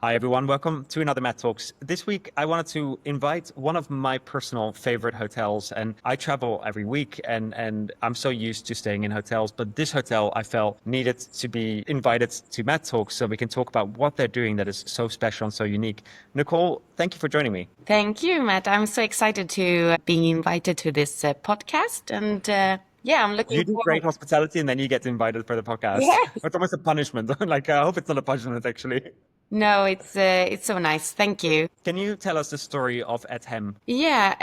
Hi, everyone. Welcome to another Met Talks. This week, I wanted to invite one of my personal favorite hotels. And I travel every week and I'm so used to staying in hotels. But this hotel I felt needed to be invited to Met Talks so we can talk about what they're doing that is so special and so unique. Nicole, thank you for joining me. Thank you, Matt. I'm so excited to being invited to this podcast, and yeah, I'm looking You do forward. great hospitality and then you get invited for the podcast. Yes. It's almost a punishment. Like, I hope it's not a punishment, actually. No, it's so nice. Thank you. Can you tell us the story of Ett Hem? Yeah,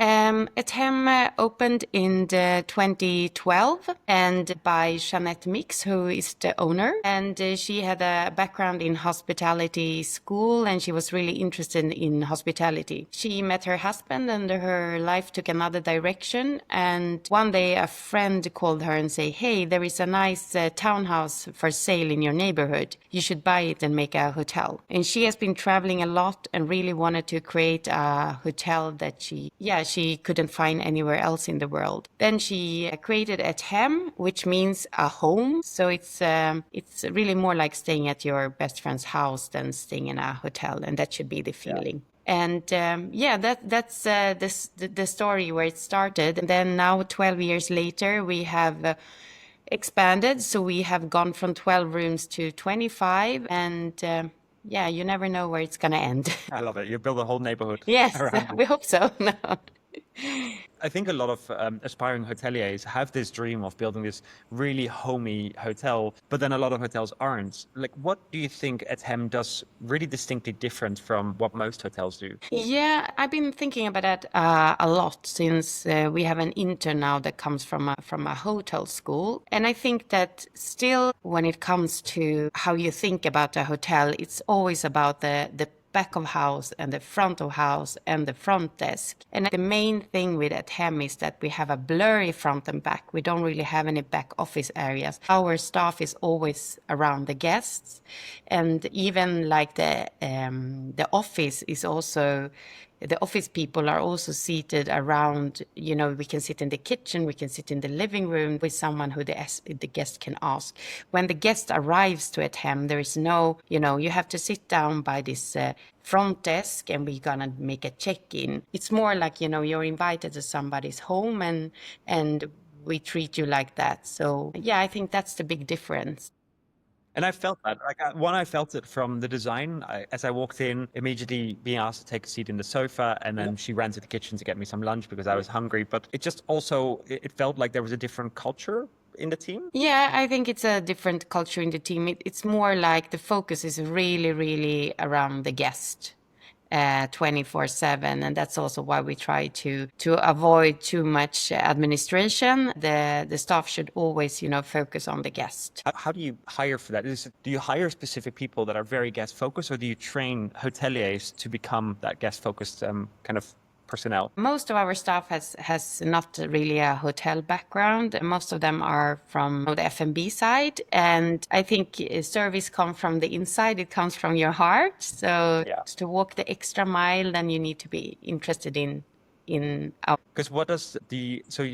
Ett Hem opened in the 2012 and by Jeanette Mix, who is the owner. And she had a background in hospitality school and she was really interested in hospitality. She met her husband and her life took another direction. And one day a friend called her and say, "Hey, there is a nice townhouse for sale in your neighborhood. You should buy it and make a hotel." And she has been traveling a lot and really wanted to create a hotel that she couldn't find anywhere else in the world. Then she created Ett Hem, which means a home. So it's really more like staying at your best friend's house than staying in a hotel, and that should be the feeling. And that's the story where it started. And then now, 12 years later, we have expanded. So we have gone from 12 rooms to 25, and yeah, you never know where it's going to end. I love it. You build a whole neighborhood Yes, around it. we hope so. No. I think a lot of aspiring hoteliers have this dream of building this really homey hotel, but then a lot of hotels aren't. Like, what do you think Ett Hem does really distinctly different from what most hotels do? Yeah, I've been thinking about that a lot since we have an intern now that comes from a hotel school, and I think that still, when it comes to how you think about a hotel, it's always about the back of house and the front of house and the front desk. And the main thing with At Hem is that we have a blurry front and back. We don't really have any back office areas. Our staff is always around the guests, and even like the office is also. The office people are also seated around, we can sit in the kitchen, we can sit in the living room with someone who the guest can ask. When the guest arrives to At Hem, there is no, you have to sit down by this front desk and we're gonna make a check-in. It's more like, you're invited to somebody's home and we treat you like that. So yeah, I think that's the big difference. And I felt that. I felt it from the design. As I walked in, immediately being asked to take a seat in the sofa, and then she ran to the kitchen to get me some lunch because I was hungry. But it just also, it felt like there was a different culture in the team. Yeah, I think it's a different culture in the team. It's more like the focus is really, really around the guest. 24/7, and that's also why we try to avoid too much administration. The staff should always focus on the guest. How do you hire for that? Do you hire specific people that are very guest focused, or do you train hoteliers to become that guest focused kind of personnel? Most of our staff has not really a hotel background. Most of them are from the F&B side, and I think service comes from the inside. It comes from your heart. So to walk the extra mile, then you need to be interested in our. Because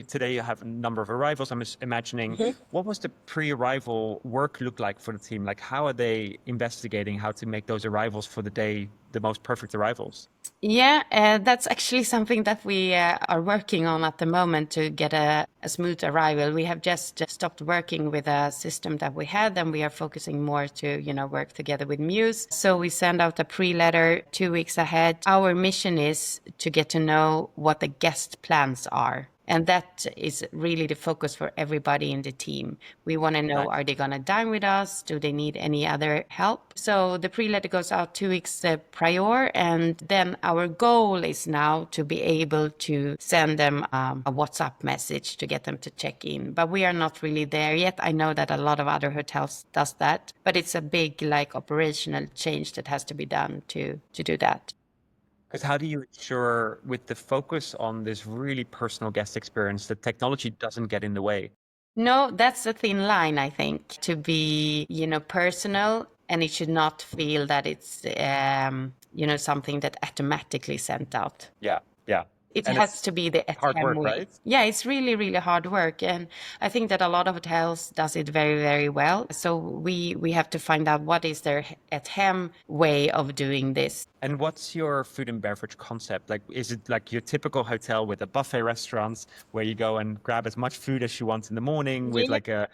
today you have a number of arrivals. I'm imagining, what was the pre-arrival work look like for the team? Like, how are they investigating how to make those arrivals for the day the most perfect arrivals? Yeah, that's actually something that we are working on at the moment to get a smooth arrival. We have just stopped working with a system that we had, and we are focusing more to, work together with Muse. So we send out a pre-letter 2 weeks ahead. Our mission is to get to know what the guest plans are. And that is really the focus for everybody in the team. We want to know, are they going to dine with us? Do they need any other help? So the pre-letter goes out 2 weeks prior. And then our goal is now to be able to send them a WhatsApp message to get them to check in. But we are not really there yet. I know that a lot of other hotels does that. But it's a big operational change that has to be done to do that. Because how do you ensure, with the focus on this really personal guest experience, that technology doesn't get in the way? No, that's a thin line, I think, to be, personal, and it should not feel that it's, something that automatically sent out. Yeah. It And has it's to be the Ett hard Hem work, way. right? Yeah, it's really, really hard work. And I think that a lot of hotels does it very, very well. So we have to find out what is their Ett Hem way of doing this. And what's your food and beverage concept? Like, is it like your typical hotel with a buffet restaurants where you go and grab as much food as you want in the morning with Yeah.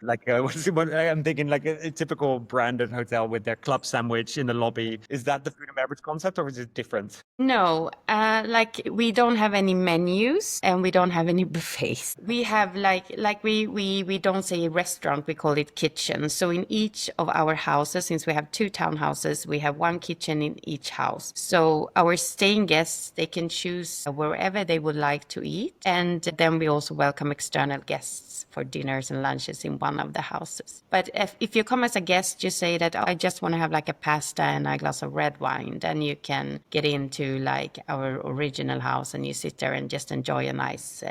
what I'm thinking like a typical branded hotel with their club sandwich in the lobby. Is that the food and beverage concept or is it different? No, like we don't have any menus and we don't have any buffets. We have we don't say restaurant, we call it kitchen. So in each of our houses, since we have 2 townhouses, we have 1 kitchen in each house. So our staying guests, they can choose wherever they would like to eat. And then we also welcome external guests for dinners and lunches in one of the houses. But if you come as a guest, you say that, oh, I just want to have like a pasta and a glass of red wine, then you can get into like our original house and you sit there and just enjoy a nice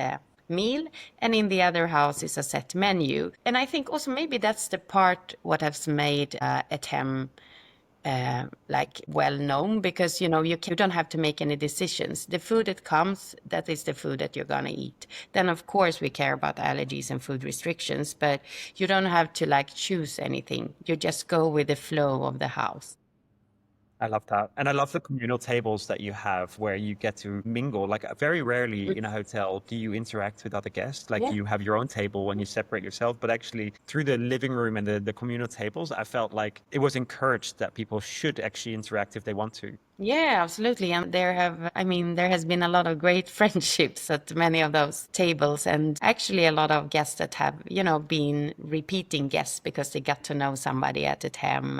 meal. And in the other house is a set menu. And I think also maybe that's the part what has made Ett Hem like well known, because you don't have to make any decisions. The food that comes, that is the food that you're gonna eat. Then of course we care about allergies and food restrictions, but you don't have to like choose anything. You just go with the flow of the house. I love that. And I love the communal tables that you have where you get to mingle. Like very rarely in a hotel do you interact with other guests. Like Yeah. you have your own table when you separate yourself, but actually through the living room and the communal tables, I felt like it was encouraged that people should actually interact if they want to. Yeah, absolutely. And there has been a lot of great friendships at many of those tables, and actually a lot of guests that have, been repeating guests because they got to know somebody at Ett Hem.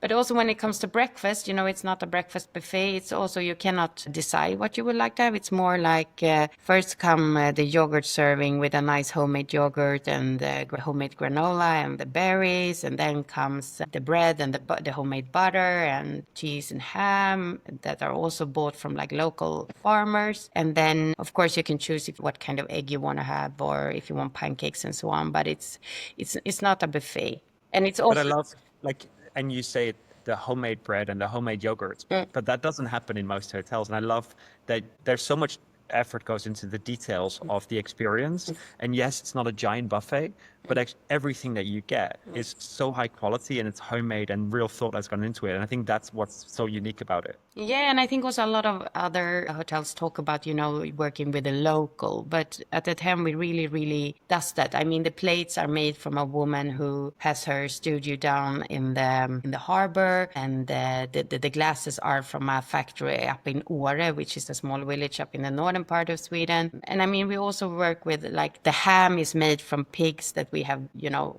But also when it comes to breakfast, it's not a breakfast buffet. It's also, you cannot decide what you would like to have. It's more like first come the yogurt serving with a nice homemade yogurt and the homemade granola and the berries, and then comes the bread and the homemade butter and cheese and ham that are also bought from like local farmers. And then of course you can choose what kind of egg you want to have, or if you want pancakes and so on, but it's not a buffet. And it's But I also love and you say the homemade bread and the homemade yogurts, but that doesn't happen in most hotels. And I love that there's so much effort goes into the details of the experience. And yes, it's not a giant buffet, but everything that you get is so high quality and it's homemade and real thought has gone into it. And I think that's what's so unique about it. Yeah, and I think also a lot of other hotels talk about, working with a local, but at Ett Hem we really, really does that. I mean, the plates are made from a woman who has her studio down in the harbor, and the glasses are from a factory up in Åre, which is a small village up in the northern part of Sweden. And I mean, we also work with like the ham is made from pigs that we have,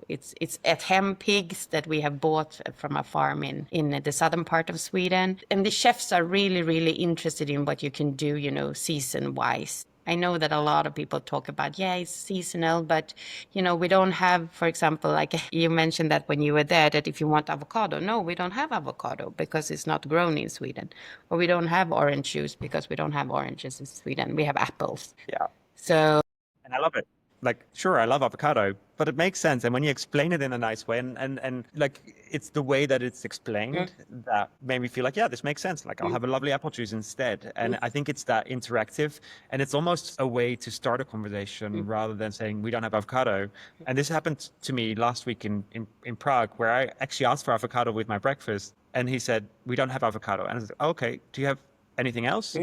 it's Ett Hem pigs that we have bought from a farm in the southern part of Sweden. And the chefs are really, really interested in what you can do, season-wise. I know that a lot of people talk about, yeah, it's seasonal, but, we don't have, for example, like you mentioned that when you were there, that if you want avocado, no, we don't have avocado because it's not grown in Sweden. Or we don't have orange juice because we don't have oranges in Sweden. We have apples. Yeah. So, And I love it. Like, sure, I love avocado, but it makes sense. And when you explain it in a nice way and like it's the way that it's explained that made me feel like, yeah, this makes sense. Like I'll have a lovely apple juice instead. And I think it's that interactive, and it's almost a way to start a conversation rather than saying we don't have avocado. And this happened to me last week in Prague, where I actually asked for avocado with my breakfast, and he said, we don't have avocado. And I was like, oh, okay, do you have anything else?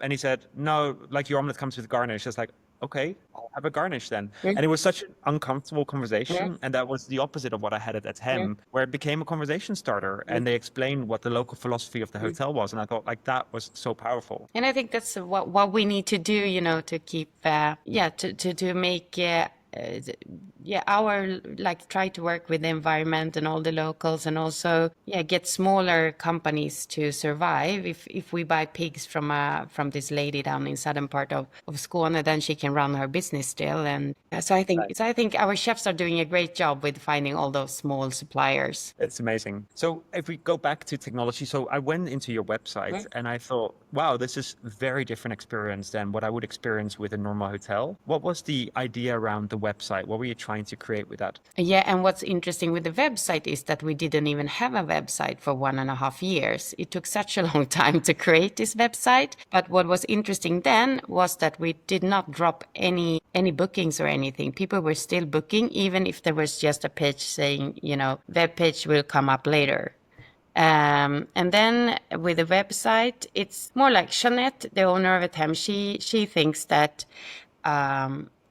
And he said, no, like your omelet comes with garnish. It's like, okay, I'll have a garnish then. And it was such an uncomfortable conversation. And that was the opposite of what I had at Ett Hem, where it became a conversation starter. And they explained what the local philosophy of the hotel was. And I thought like that was so powerful. and I think that's what we need to do, to keep, to make, our like try to work with the environment and all the locals, and also get smaller companies to survive. If we buy pigs from this lady down in southern part of Skåne, then she can run her business still. And so I think our chefs are doing a great job with finding all those small suppliers. It's amazing. So if we go back to technology, so I went into your website and I thought, wow, this is a very different experience than what I would experience with a normal hotel. What was the idea around the website? What were you trying trying to create with that. Yeah, and what's interesting with the website is that we didn't even have a website for 1.5 years. It took such a long time to create this website. But what was interesting then was that we did not drop any bookings or anything. People were still booking, even if there was just a page saying, web page will come up later. And then with the website, it's more like Jeanette, the owner of Ett Hem, she thinks that,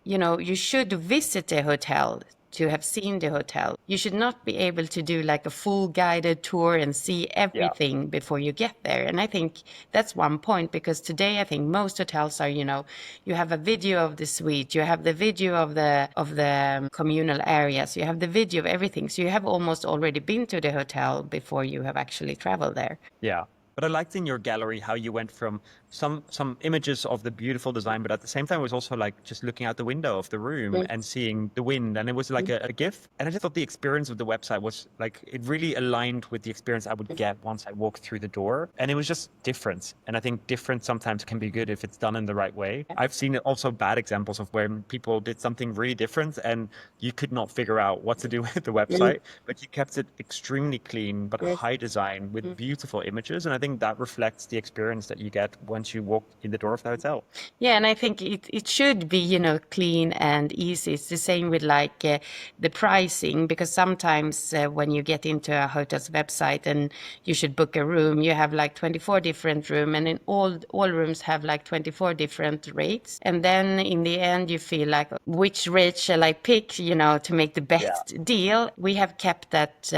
you should visit the hotel to have seen the hotel. You should not be able to do like a full guided tour and see everything before you get there. And I think that's one point, because today I think most hotels are, you have a video of the suite, you have the video of the communal areas, you have the video of everything. So you have almost already been to the hotel before you have actually traveled there. Yeah. But I liked in your gallery how you went from some images of the beautiful design, but at the same time it was also like just looking out the window of the room and seeing the wind, and it was like a GIF. And I just thought the experience of the website was like, it really aligned with the experience I would get once I walked through the door. And it was just different. And I think different sometimes can be good if it's done in the right way. I've seen also bad examples of when people did something really different and you could not figure out what to do with the website, but you kept it extremely clean, but high design with beautiful images. And I think that reflects the experience that you get once you walk in the door of the hotel. Yeah, and I think it should be, clean and easy. It's the same with like the pricing, because sometimes when you get into a hotel's website and you should book a room, you have like 24 different rooms, and in all rooms have like 24 different rates. And then in the end, you feel like, which rate shall I pick, to make the best deal? We have kept that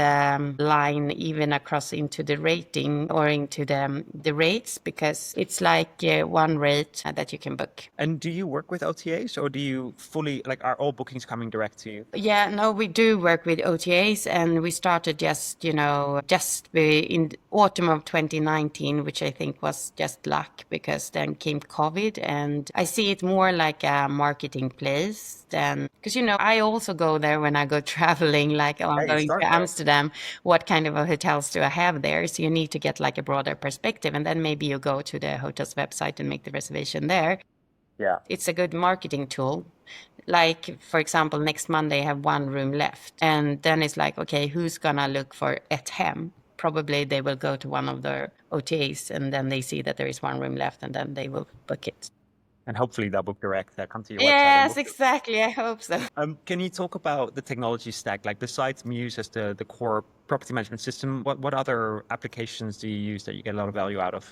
line even across into the rating or into the rates, because it's like one rate that you can book. And do you work with OTAs, or do you fully, like, are all bookings coming direct to you? Yeah, no, we do work with OTAs, and we started just in the autumn of 2019, which I think was just luck, because then came COVID, and I see it more like a marketing place than, because, I also go there when I go traveling, like, I'm going to Amsterdam, what kind of hotels do I have there? So you need to get like a broader perspective, and then maybe you go to the hotel's website and make the reservation there. Yeah. It's a good marketing tool. Like, for example, next Monday I have one room left. And then it's like, okay, who's gonna look for Ett Hem? Probably they will go to one of the OTAs, and then they see that there is one room left, and then they will book it. And hopefully they'll book direct. They'll come to your website. Yes, exactly. I hope so. Can you talk about the technology stack? Like, besides Muse as the core property management system, what other applications do you use that you get a lot of value out of?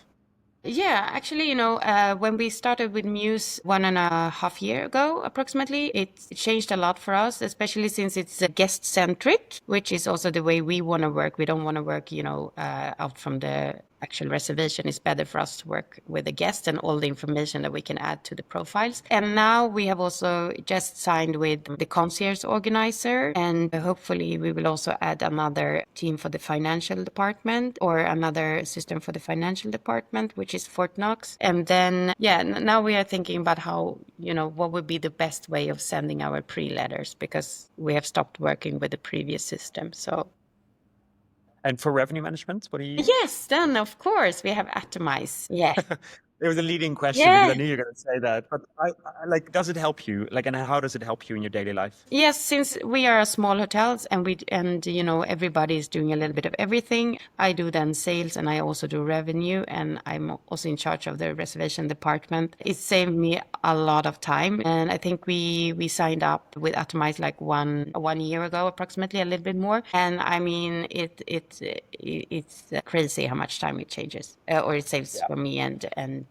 Yeah, actually, when we started with Muse 1.5 years ago, approximately, it changed a lot for us, especially since it's guest centric, which is also the way we want to work. We don't want to work, out from the actual reservation. It's better for us to work with the guest and all the information that we can add to the profiles. And now we have also just signed with the concierge organizer, and hopefully we will also add another team for the financial department, or another system for the financial department, which is Fort Knox. And then, now we are thinking about how, what would be the best way of sending our pre-letters, because we have stopped working with the previous system. So. And for revenue management, what do you use? Yes, then of course we have Atomize. Yeah. It was a leading question because I knew you were going to say that. But like, does it help you? Like, and how does it help you in your daily life? Yes, since we are a small hotels and everybody is doing a little bit of everything. I do then sales, and I also do revenue, and I'm also in charge of the reservation department. It saved me a lot of time, and I think we signed up with Atomize like one year ago, approximately, a little bit more. And I mean, it's crazy how much time it changes, or it saves for me, and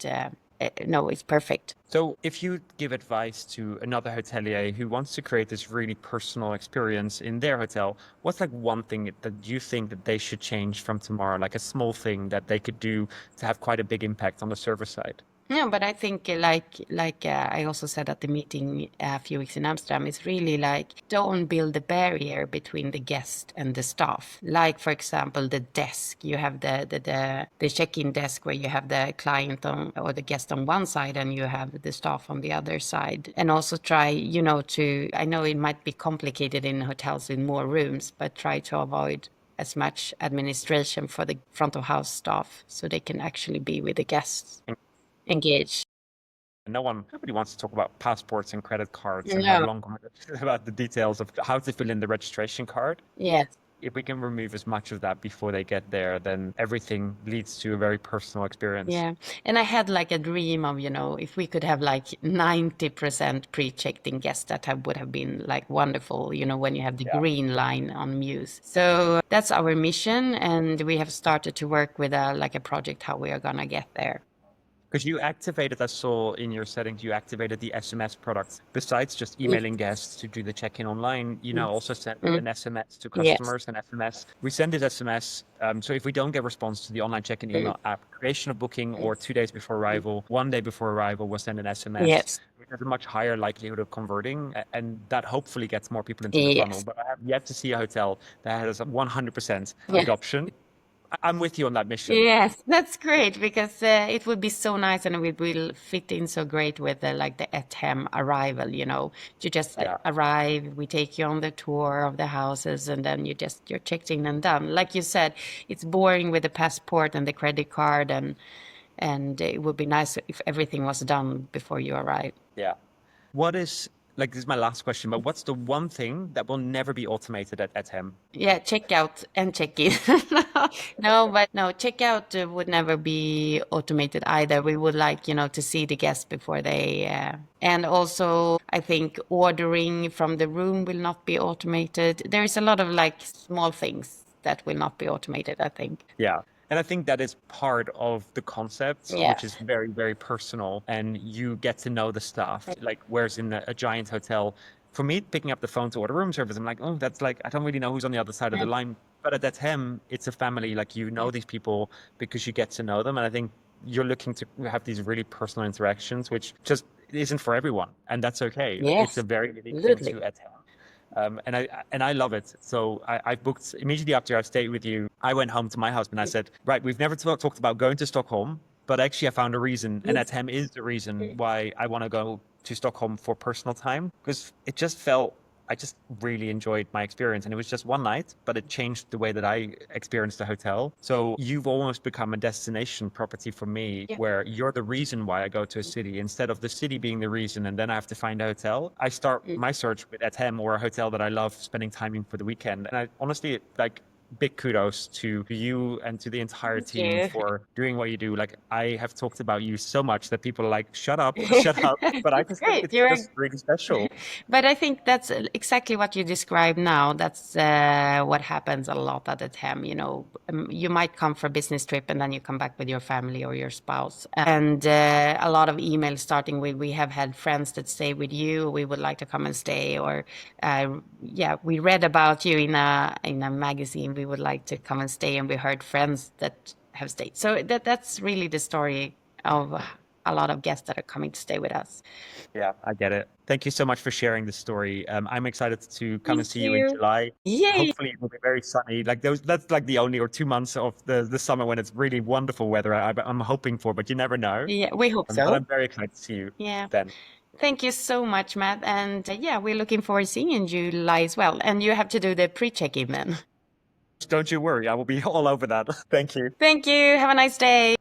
no, it's perfect. So if you give advice to another hotelier who wants to create this really personal experience in their hotel, what's like one thing that you think that they should change from tomorrow, like a small thing that they could do to have quite a big impact on the service side? Yeah, but I think like I also said at the meeting a few weeks in Amsterdam, it's really like, don't build a barrier between the guest and the staff. Like, for example, the desk. You have the check-in desk where you have the client or the guest on one side, and you have the staff on the other side. And also try, I know it might be complicated in hotels with more rooms, but try to avoid as much administration for the front of house staff, so they can actually be with the guests. Engage. Nobody wants to talk about passports and credit cards and have No. long conversations about the details of how to fill in the registration card. Yes. If we can remove as much of that before they get there, then everything leads to a very personal experience. Yeah. And I had like a dream of, if we could have like 90% pre-checked in guests, would have been like wonderful, when you have the Yeah. green line on Muse. So that's our mission. And we have started to work with a project how we are going to get there. Because you activated, I saw in your settings, you activated the SMS products. Besides just emailing guests to do the check-in online, you now also send an SMS to Yes. customers, an SMS. We send this SMS. So if we don't get response to the online check-in email app, creation of booking or 2 days before arrival, 1 day before arrival, we'll send an SMS. Yes. Which has a much higher likelihood of converting, and that hopefully gets more people into the Yes. funnel. But I have yet to see a hotel that has a 100% Yeah. adoption. I'm with you on that mission. Yes, that's great because it would be so nice and it will fit in so great with the Ett Hem arrival, You just arrive, we take you on the tour of the houses and then you're checked in and done. Like you said, it's boring with the passport and the credit card and it would be nice if everything was done before you arrive. Yeah. What is, like, this is my last question, but what's the one thing that will never be automated at Ett Hem? Yeah, checkout and check-in. No, but no, checkout would never be automated either. We would like, to see the guests before they, and also I think ordering from the room will not be automated. There is a lot of like small things that will not be automated, I think. Yeah. And I think that is part of the concept, Yeah. which is very, very personal, and you get to know the staff. Like, whereas in a giant hotel, for me, picking up the phone to order room service, I'm like, oh, that's like, I don't really know who's on the other side of the line. But at Ett Hem, it's a family. Like, you know these people because you get to know them. And I think you're looking to have these really personal interactions, which just isn't for everyone. And that's okay. Yes, It's a very unique absolutely. thing to Ett Hem. And I love it. So I booked immediately after I stayed with you. I went home to my husband. I said, right, we've never talked about going to Stockholm, but actually I found a reason. And Ett Hem is the reason why I want to go to Stockholm for personal time, because it just felt, I just really enjoyed my experience. And it was just one night, but it changed the way that I experienced the hotel. So you've almost become a destination property for me, where you're the reason why I go to a city instead of the city being the reason. And then I have to find a hotel. I start my search with Ett Hem or a hotel that I love spending time in for the weekend. And I honestly, like, big kudos to you and to the entire team for doing what you do. Like, I have talked about you so much that people are like, shut up, shut up. But I just think it's just really special. But I think that's exactly what you describe now. That's what happens a lot at the Hem. You might come for a business trip and then you come back with your family or your spouse. And a lot of emails starting with, we have had friends that stay with you. We would like to come and stay. Or, we read about you in a magazine. We would like to come and stay. And we heard friends that have stayed. So that's really the story of a lot of guests that are coming to stay with us. Yeah, I get it. Thank you so much for sharing the story. I'm excited to come and see you in July. Yay! Hopefully it will be very sunny. Like that's like the only or 2 months of the summer when it's really wonderful weather. I'm hoping for, but you never know. Yeah, we hope so. But I'm very excited to see you then. Thank you so much, Matt. And we're looking forward to seeing you in July as well. And you have to do the pre-check-in then. Don't you worry. I will be all over that. Thank you. Thank you. Have a nice day.